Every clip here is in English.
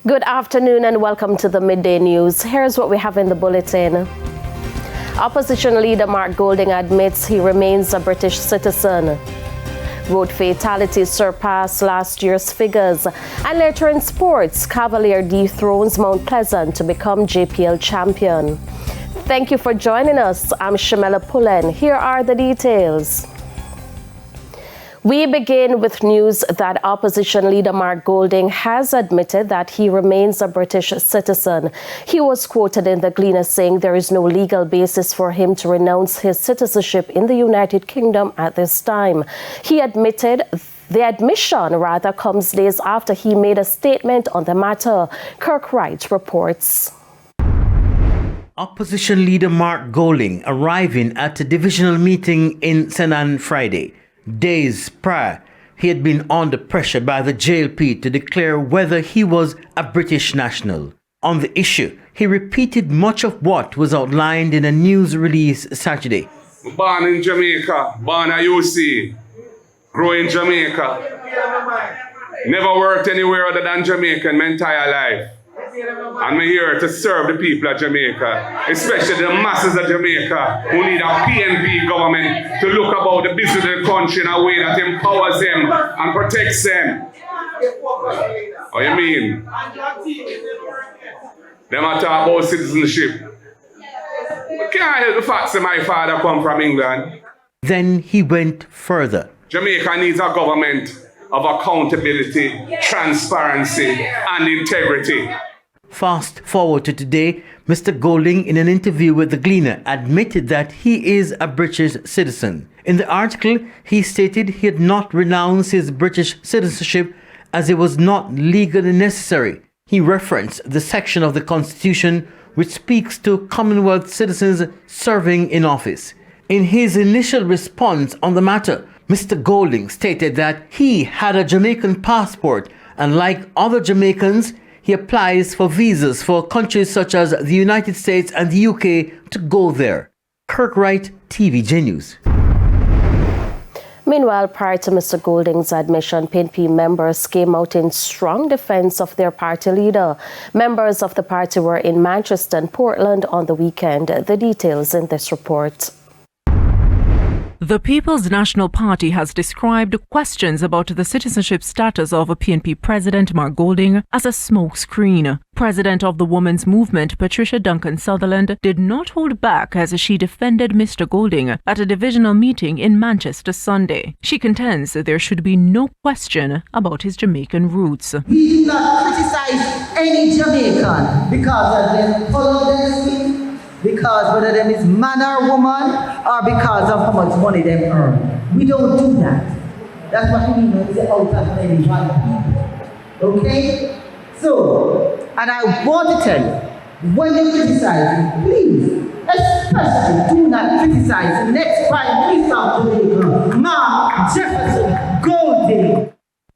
Good afternoon and welcome to the Midday News. Here's what we have in the bulletin. Opposition leader Mark Golding admits he remains a British citizen. Road fatalities surpass last year's figures. And later in sports, Cavalier dethrones Mount Pleasant to become JPL champion. Thank you for joining us. I'm Shamela Pullen. Here are the details. We begin with news that opposition leader Mark Golding has admitted that he remains a British citizen. He was quoted in the Gleaner saying there is no legal basis for him to renounce his citizenship in the United Kingdom at this time. The admission comes days after he made a statement on the matter. Kirk Wright reports. Opposition leader Mark Golding arriving at a divisional meeting in St. Ann Friday. Days prior, he had been under pressure by the JLP to declare whether he was a British national. On the issue, he repeated much of what was outlined in a news release Saturday. Born in Jamaica, born at UC, grew in Jamaica. Never worked anywhere other than Jamaica in my entire life. And I'm here to serve the people of Jamaica, especially the masses of Jamaica who need a PNP government to look about the business of the country in a way that empowers them and protects them. What you mean? Them are talk about citizenship. We can't help the fact that my father come from England. Then he went further. Jamaica needs a government of accountability, transparency, and integrity. Fast forward to today, Mr. Golding, in an interview with the Gleaner, admitted that he is a British citizen. In the article, he stated he had not renounced his British citizenship as it was not legally necessary. He referenced the section of the Constitution which speaks to Commonwealth citizens serving in office. In his initial response on the matter, Mr. Golding stated that he had a Jamaican passport and, like other Jamaicans, he applies for visas for countries such as the United States and the UK to go there. Kirk Wright, TVJ News. Meanwhile, prior to Mr. Golding's admission, PNP members came out in strong defense of their party leader. Members of the party were in Manchester and Portland on the weekend. The details in this report. The People's National Party has described questions about the citizenship status of PNP President Mark Golding as a smokescreen. President of the Women's Movement, Patricia Duncan Sutherland, did not hold back as she defended Mr. Golding at a divisional meeting in Manchester Sunday. She contends that there should be no question about his Jamaican roots. We do not criticize any Jamaican because of their color, their skin, because whether them is man or woman, or because of how much money they earn. We don't do that. That's what we mean when we say out of many one people. Okay? So, and I want to tell you, when you criticize, please, especially do not criticize the next Prime Minister of Jamaica, Mark Jefferson Golding.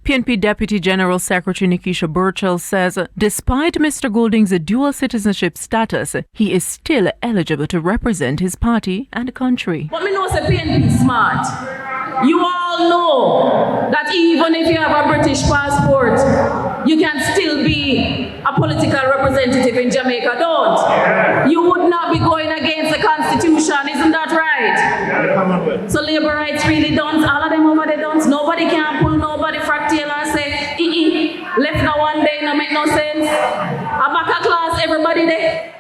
PNP Deputy General Secretary Nikisha Burchell says despite Mr. Golding's dual citizenship status, he is still eligible to represent his party and country. But me know say PNP smart. You all know that even if you have a British passport, you can still be a political representative in Jamaica, don't? You would not be going against the Constitution, isn't that right? So labor rights really don't, all of them over there don't. Nobody can pull nobody frack tail and say, left now one day, no make no sense. A back class, everybody there.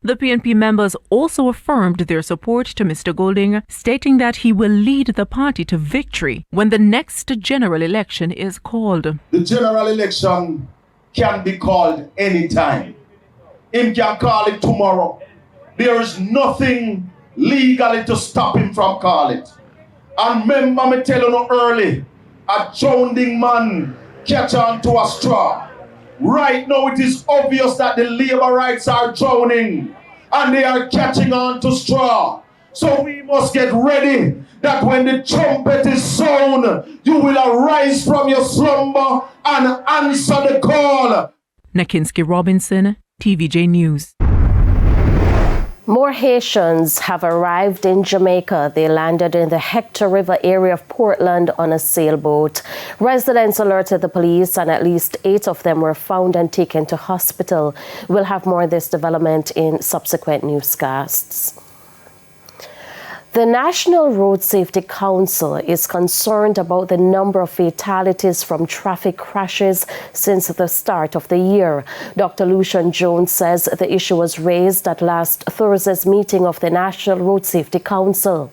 The PNP members also affirmed their support to Mr. Golding, stating that he will lead the party to victory when the next general election is called. The general election can be called anytime. Him can call it tomorrow. There is nothing legally to stop him from calling it. And remember me telling you early, a drowning man catch on to a straw. Right now it is obvious that the labor rights are drowning and they are catching on to straw. So we must get ready that when the trumpet is sound, you will arise from your slumber and answer the call. Nakinski Robinson, TVJ News. More Haitians have arrived in Jamaica. They landed in the Hector River area of Portland on a sailboat. Residents alerted the police and at least 8 of them were found and taken to hospital. We'll have more of this development in subsequent newscasts. The National Road Safety Council is concerned about the number of fatalities from traffic crashes since the start of the year. Dr. Lucian Jones says the issue was raised at last Thursday's meeting of the National Road Safety Council.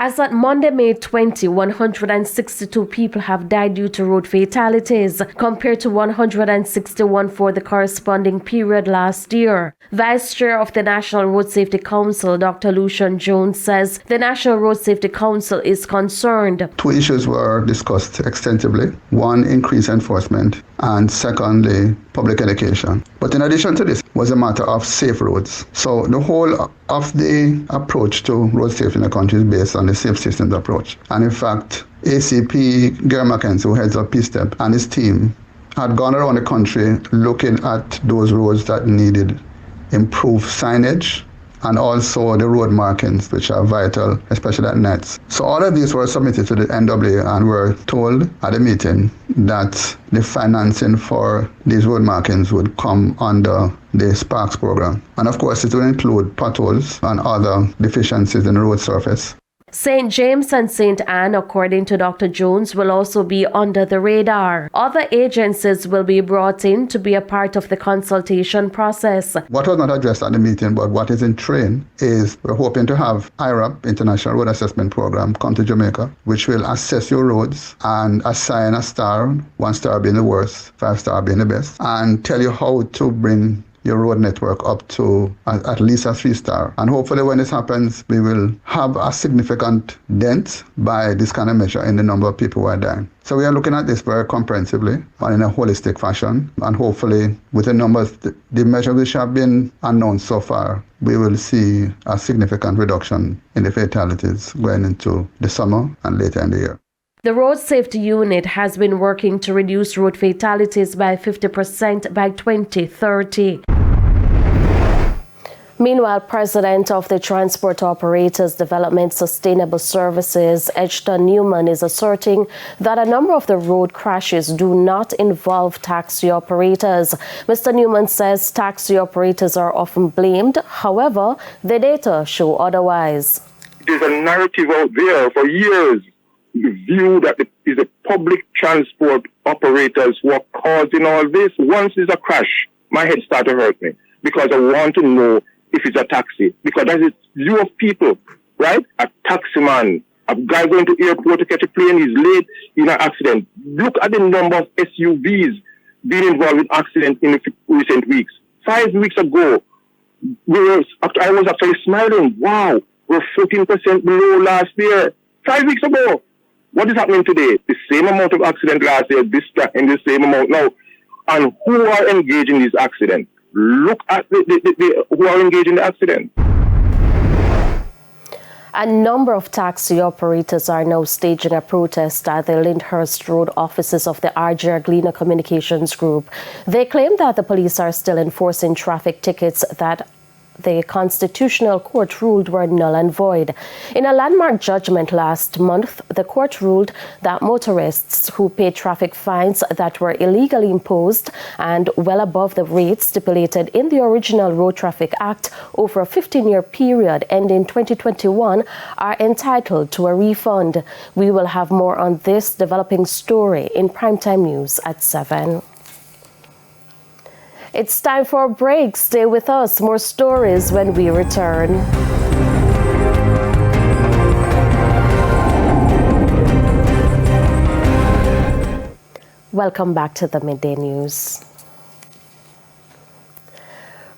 As at Monday, May 20, 162 people have died due to road fatalities, compared to 161 for the corresponding period last year. Vice Chair of the National Road Safety Council, Dr. Lucian Jones, says the National Road Safety Council is concerned. 2 issues were discussed extensively. One, increased enforcement, and secondly, public education. But in addition to this was a matter of safe roads. So the whole of the approach to road safety in the country is based on the safe systems approach. And in fact, ACP Gary Mackenzie, who heads up P-STEP, and his team had gone around the country looking at those roads that needed improved signage and also the road markings, which are vital, especially at nights. So all of these were submitted to the NWA and were told at the meeting that the financing for these road markings would come under the Sparks program. And of course, it will include potholes and other deficiencies in the road surface. St. James and St. Anne, according to Dr. Jones, will also be under the radar. Other agencies will be brought in to be a part of the consultation process. What was not addressed at the meeting, but what is in train, is we're hoping to have IRAP, International Road Assessment Program, come to Jamaica, which will assess your roads and assign a star, 1 star being the worst, 5 star being the best, and tell you how to bring your road network up to at least a 3 star. And hopefully when this happens, we will have a significant dent by this kind of measure in the number of people who are dying. So we are looking at this very comprehensively and in a holistic fashion. And hopefully with the numbers, the measures which have been announced so far, we will see a significant reduction in the fatalities going into the summer and later in the year. The Road Safety Unit has been working to reduce road fatalities by 50% by 2030. Meanwhile, President of the Transport Operators Development Sustainable Services, Edgerton Newman, is asserting that a number of the road crashes do not involve taxi operators. Mr. Newman says taxi operators are often blamed. However, the data show otherwise. There's a narrative out there for years. The view that it is the public transport operators who are causing all this. Once there's a crash, my head started to hurt me because I want to know if it's a taxi. Because that is view of people, right? A taxi man, a guy going to airport to catch a plane, he's late in an accident. Look at the number of SUVs being involved in accidents in recent weeks. 5 weeks ago, I was actually smiling. Wow, we're 14% below last year. 5 weeks ago. What is happening today? The same amount of accident last year, this time, and the same amount now. And who are engaged in these accidents? Look at the who are engaged in the accident. A number of taxi operators are now staging a protest at the Lyndhurst Road offices of the RJ Gleaner Communications Group. They claim that the police are still enforcing traffic tickets that the Constitutional Court ruled were null and void. In a landmark judgment last month, the court ruled that motorists who paid traffic fines that were illegally imposed and well above the rates stipulated in the original Road Traffic Act over a 15-year period ending 2021 are entitled to a refund. We will have more on this developing story in Primetime News at 7. It's time for a break. Stay with us. More stories when we return. Welcome back to the Midday News.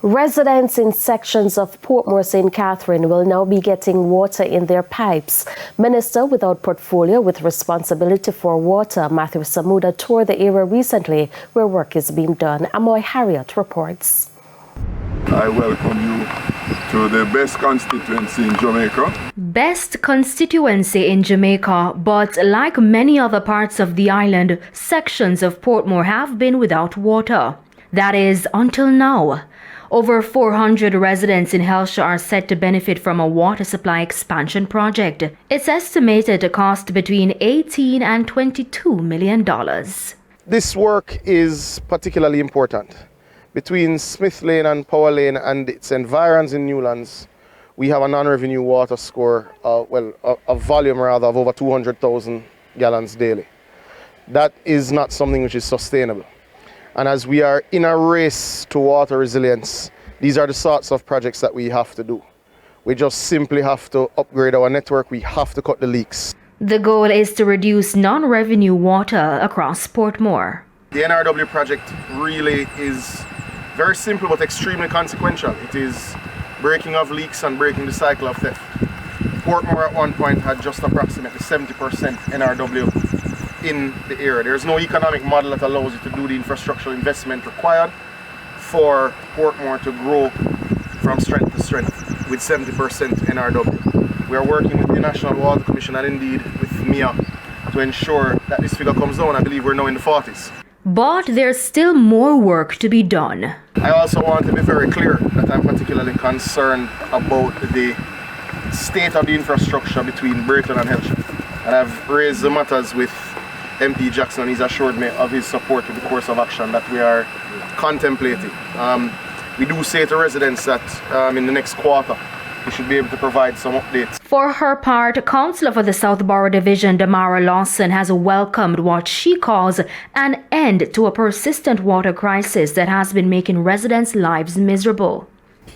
Residents in sections of Portmore St. Catherine will now be getting water in their pipes. Minister without portfolio with responsibility for water, Matthew Samuda, toured the area recently where work is being done. Amoy Harriet reports. I welcome you to the best constituency in Jamaica. Best constituency in Jamaica, but like many other parts of the island, sections of Portmore have been without water. That is, until now. Over 400 residents in Helsha are set to benefit from a water supply expansion project. It's estimated to cost between $18 and $22 million. This work is particularly important. Between Smith Lane and Power Lane and its environs in Newlands, we have a non-revenue water score, a volume rather, of over 200,000 gallons daily. That is not something which is sustainable. And as we are in a race to water resilience, these are the sorts of projects that we have to do. We just simply have to upgrade our network. We have to cut the leaks. The goal is to reduce non-revenue water across Portmore. The NRW project really is very simple but extremely consequential. It is breaking of leaks and breaking the cycle of theft. Portmore at one point had just approximately 70% NRW in the area. There's no economic model that allows you to do the infrastructural investment required for Portmore to grow from strength to strength with 70% NRW. We are working with the National Water Commission and indeed with MIA to ensure that this figure comes down. I believe we're now in the 40s. But there's still more work to be done. I also want to be very clear that I'm particularly concerned about the state of the infrastructure between Brakeland and Helsha. And I've raised the matters with MP Jackson, and he's assured me of his support to the course of action that we are contemplating. We do say to residents that in the next quarter we should be able to provide some updates. For her part, Councillor for the Southborough Division, Damara Lawson, has welcomed what she calls an end to a persistent water crisis that has been making residents' lives miserable.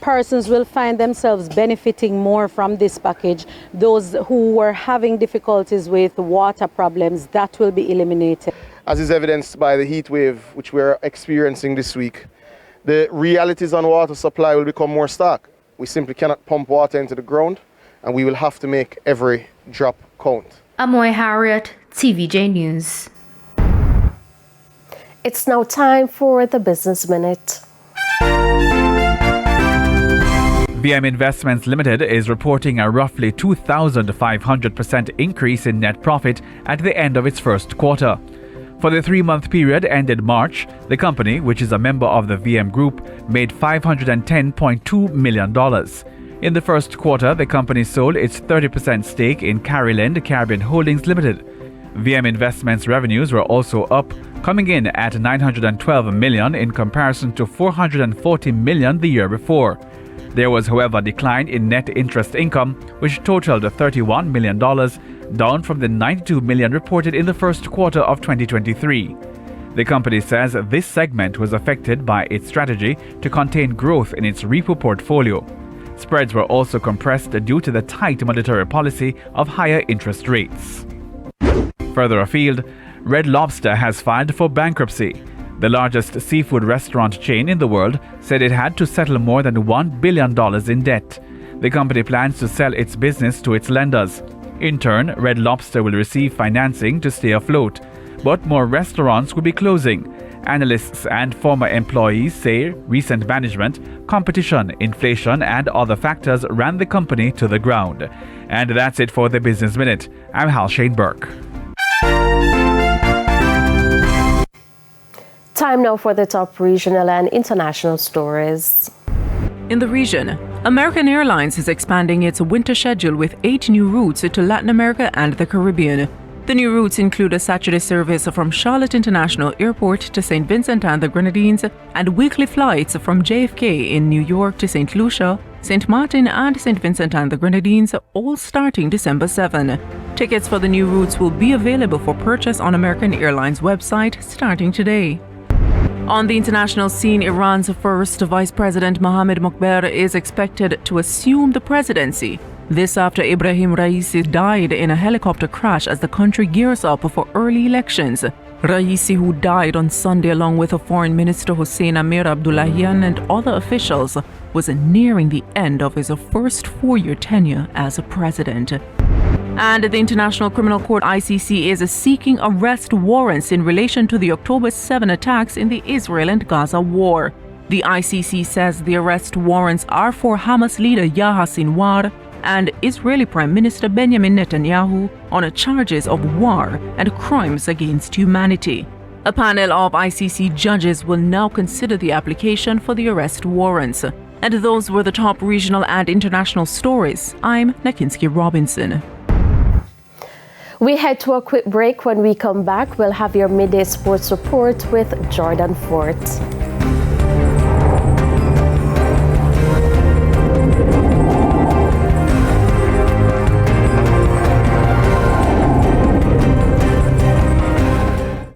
Persons will find themselves benefiting more from this package. Those who were having difficulties with water problems, that will be eliminated. As is evidenced by the heat wave which we're experiencing this week, the realities on water supply will become more stark. We simply cannot pump water into the ground, and we will have to make every drop count. Amoy Harriet, TVJ News. It's now time for the Business Minute. VM Investments Limited is reporting a roughly 2,500% increase in net profit at the end of its first quarter. For the 3-month period ended March, the company, which is a member of the VM Group, made $510.2 million. In the first quarter, the company sold its 30% stake in Carryland Caribbean Holdings Limited. VM Investments revenues were also up, coming in at $912 million in comparison to $440 million the year before. There was, however, a decline in net interest income, which totaled $31 million, down from the $92 million reported in the first quarter of 2023. The company says this segment was affected by its strategy to contain growth in its repo portfolio. Spreads were also compressed due to the tight monetary policy of higher interest rates. Further afield, Red Lobster has filed for bankruptcy. The largest seafood restaurant chain in the world said it had to settle more than $1 billion in debt. The company plans to sell its business to its lenders. In turn, Red Lobster will receive financing to stay afloat, but more restaurants will be closing. Analysts and former employees say recent management, competition, inflation, and other factors ran the company to the ground. And that's it for the Business Minute. I'm Hal Shane Burke. Time now for the top regional and international stories. In the region, American Airlines is expanding its winter schedule with 8 new routes to Latin America and the Caribbean. The new routes include a Saturday service from Charlotte International Airport to St. Vincent and the Grenadines and weekly flights from JFK in New York to St. Lucia, St. Martin and St. Vincent and the Grenadines, all starting December 7. Tickets for the new routes will be available for purchase on American Airlines website starting today. On the international scene, Iran's first Vice President Mohammad Mokber is expected to assume the presidency. This after Ibrahim Raisi died in a helicopter crash as the country gears up for early elections. Raisi, who died on Sunday along with Foreign Minister Hossein Amir Abdullahian and other officials, was nearing the end of his first 4-year tenure as a president. And the International Criminal Court ICC is seeking arrest warrants in relation to the October 7 attacks in the Israel and Gaza war. The ICC says the arrest warrants are for Hamas leader Yahya Sinwar and Israeli Prime Minister Benjamin Netanyahu on charges of war and crimes against humanity. A panel of ICC judges will now consider the application for the arrest warrants. And those were the top regional and international stories. I'm Nakinski Robinson. We head to a quick break. When we come back, we'll have your midday sports report with Jordan Fort.